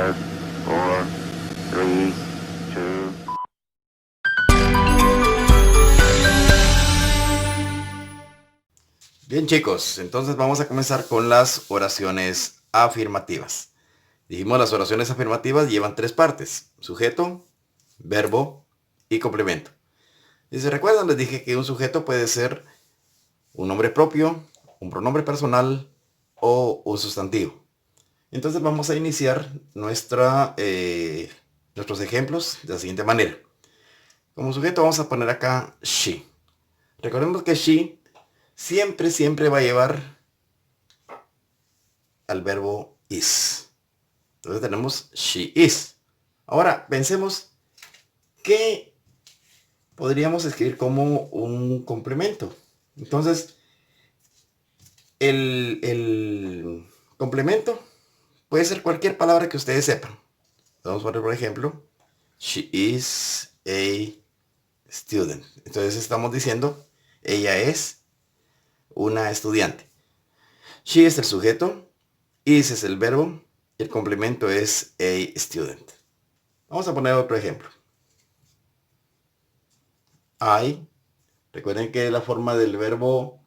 5, 4, 3, 2. Bien chicos, entonces vamos a comenzar con las oraciones afirmativas. Dijimos las oraciones afirmativas llevan tres partes: sujeto, verbo y complemento. Y si recuerdan, les dije que un sujeto puede ser un nombre propio, un pronombre personal o un sustantivo. Entonces vamos a iniciar nuestros ejemplos de la siguiente manera. Como sujeto vamos a poner acá she. Recordemos que she siempre va a llevar al verbo is. Entonces tenemos she is. Ahora pensemos que podríamos escribir como un complemento. Entonces el complemento puede ser cualquier palabra que ustedes sepan. Vamos a poner por ejemplo she is a student. Entonces estamos diciendo ella es una estudiante. She es el sujeto, is es el verbo y el complemento es a student. Vamos a poner otro ejemplo. I. Recuerden que la forma del verbo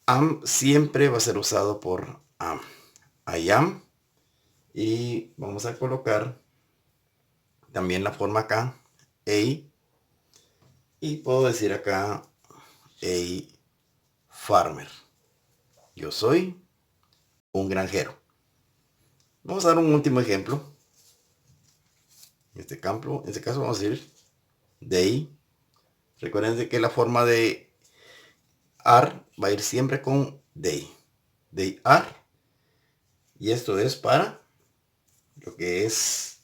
am siempre va a ser usado por am. I am. Y vamos a colocar también la forma acá a. Y puedo decir acá a farmer. Yo soy un granjero. Vamos a dar un último ejemplo. En este caso vamos a decir they. Recuerden que la forma de are va a ir siempre con they. They are. Y esto es para lo que es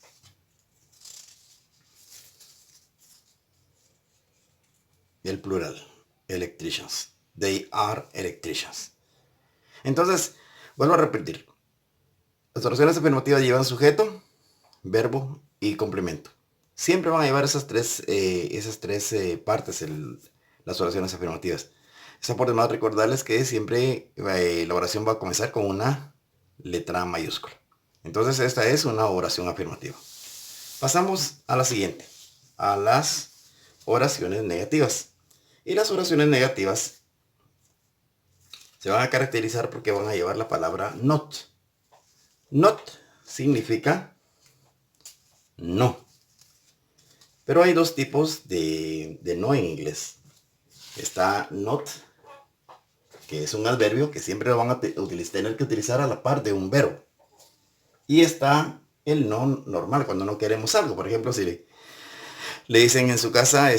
el plural. Electricians. They are electricians. Entonces, vuelvo a repetir. Las oraciones afirmativas llevan sujeto, verbo y complemento. Siempre van a llevar esas tres partes las oraciones afirmativas. Es por demás recordarles que siempre la oración va a comenzar con una letra mayúscula. Entonces esta es una oración afirmativa. Pasamos a la siguiente, a las oraciones negativas. Y las oraciones negativas se van a caracterizar porque van a llevar la palabra not. Not significa no. Pero hay dos tipos de no en inglés. Está not, que es un adverbio que siempre lo van a tener que utilizar a la par de un verbo. Y está el no normal, cuando no queremos algo. Por ejemplo, si le dicen en su casa,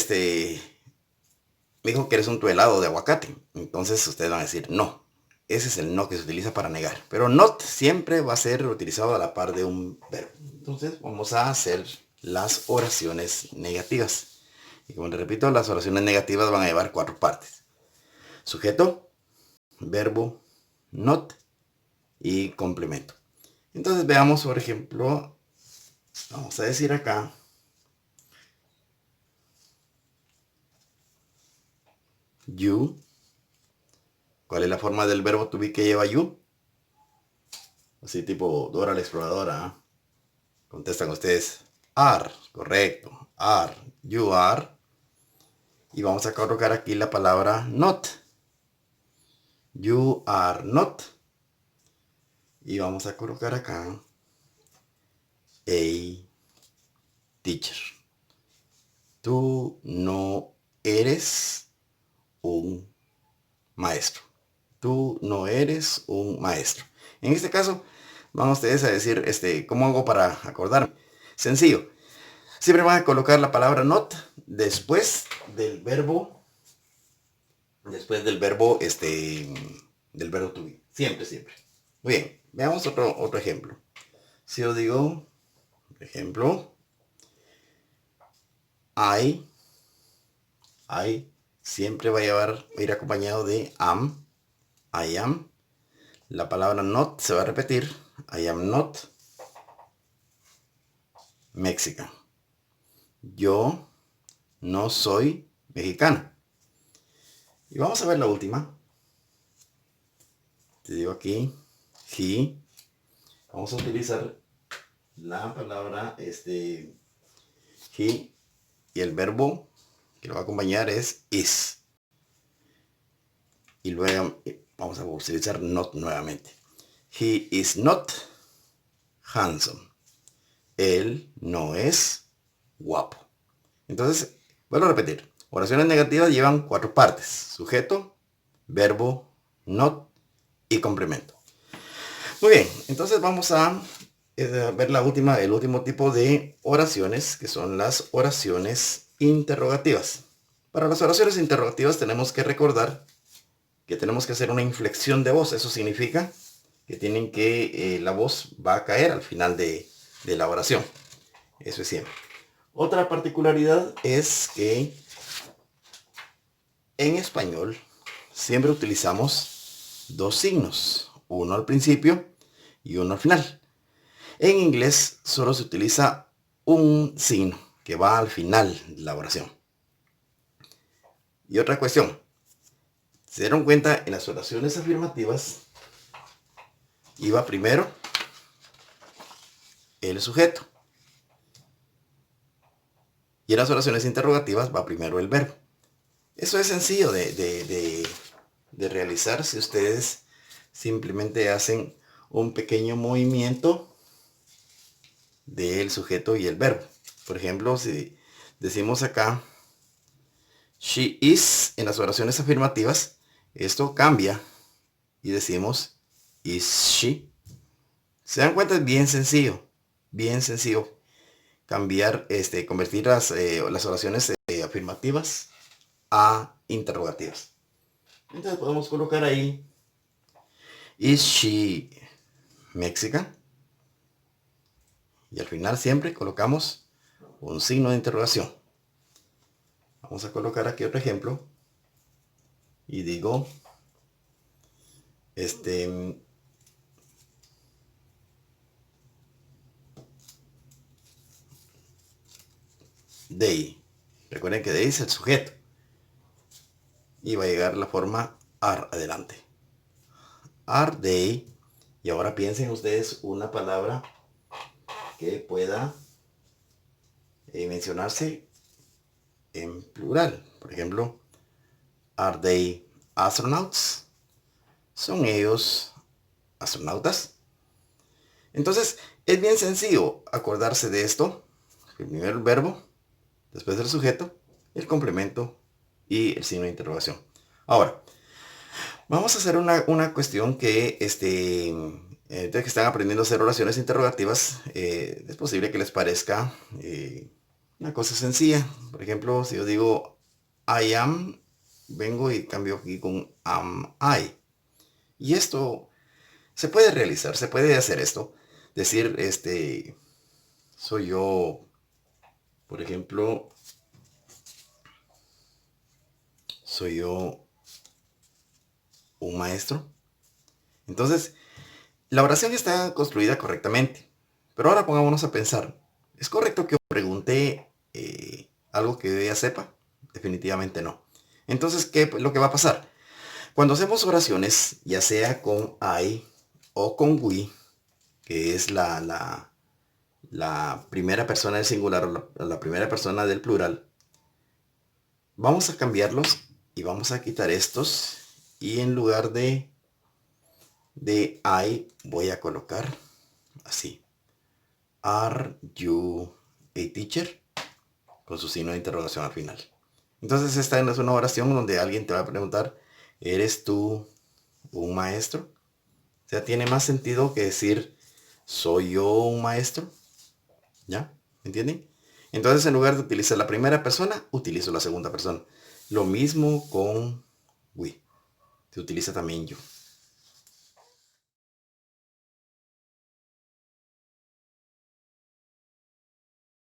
me dijo que eres un tu helado de aguacate. Entonces ustedes van a decir no. Ese es el no que se utiliza para negar. Pero not siempre va a ser utilizado a la par de un verbo. Entonces vamos a hacer las oraciones negativas. Y como les repito, las oraciones negativas van a llevar 4 partes: sujeto, verbo, not y complemento. Entonces veamos, por ejemplo, vamos a decir acá you. ¿Cuál es la forma del verbo to be que lleva you? Así tipo Dora la exploradora, ¿eh? Contestan ustedes are, correcto, are, you are. Y vamos a colocar aquí la palabra not. You are not. Y vamos a colocar acá a teacher. Tú no eres un maestro. Tú no eres un maestro. En este caso, van ustedes a decir, ¿cómo hago para acordarme? Sencillo. Siempre van a colocar la palabra not después del verbo, del verbo to be. Siempre. Muy bien, veamos otro ejemplo. Si yo digo, por ejemplo, I siempre va a ir acompañado de am, I am. La palabra not se va a repetir, I am not Mexican. Yo no soy mexicano. Y vamos a ver la última. Te digo aquí, he. Vamos a utilizar la palabra he, y el verbo que lo va a acompañar es is. Y luego vamos a utilizar not nuevamente. He is not handsome. Él no es guapo. Entonces, vuelvo a repetir. Oraciones negativas llevan 4 partes. Sujeto, verbo, not y complemento. Muy bien, entonces vamos a ver el último tipo de oraciones, que son las oraciones interrogativas. Para las oraciones interrogativas tenemos que recordar que tenemos que hacer una inflexión de voz. Eso significa que la voz va a caer al final de la oración. Eso es siempre. Otra particularidad es que en español siempre utilizamos 2 signos, uno al principio y uno al final. En inglés solo se utiliza un signo que va al final de la oración. Y otra cuestión, se dieron cuenta, en las oraciones afirmativas iba primero el sujeto. Y en las oraciones interrogativas va primero el verbo. Eso es sencillo de realizar si ustedes simplemente hacen un pequeño movimiento del sujeto y el verbo. Por ejemplo, si decimos acá she is en las oraciones afirmativas, esto cambia y decimos is she. ¿Se dan cuenta? Es bien sencillo cambiar, convertir las oraciones afirmativas a interrogativas. Entonces podemos colocar ahí is she Mexican, y al final siempre colocamos un signo de interrogación. Vamos a colocar aquí otro ejemplo y digo they. Recuerden que they es el sujeto y va a llegar la forma are adelante. Are they. Y ahora piensen ustedes una palabra que pueda mencionarse en plural. Por ejemplo, are they astronauts? ¿Son ellos astronautas? Entonces, es bien sencillo acordarse de esto. Primero el verbo, después el sujeto, el complemento y el signo de interrogación. Ahora, vamos a hacer una cuestión que, que están aprendiendo a hacer oraciones interrogativas, es posible que les parezca una cosa sencilla. Por ejemplo, si yo digo I am, vengo y cambio aquí con am I. Y esto se puede realizar, se puede hacer esto. Decir, soy yo, por ejemplo, soy yo un maestro. Entonces, la oración está construida correctamente. Pero ahora pongámonos a pensar. ¿Es correcto que pregunte algo que yo ya sepa? Definitivamente no. Entonces, ¿qué es lo que va a pasar? Cuando hacemos oraciones, ya sea con I o con we, que es la primera persona del singular o la primera persona del plural, vamos a cambiarlos y vamos a quitar estos. Y en lugar de I voy a colocar así. Are you a teacher? Con su signo de interrogación al final. Entonces esta es una oración donde alguien te va a preguntar, ¿eres tú un maestro? O sea, tiene más sentido que decir, ¿soy yo un maestro? ¿Ya? ¿Me entienden? Entonces en lugar de utilizar la primera persona, utilizo la segunda persona. Lo mismo con we. Se utiliza también yo.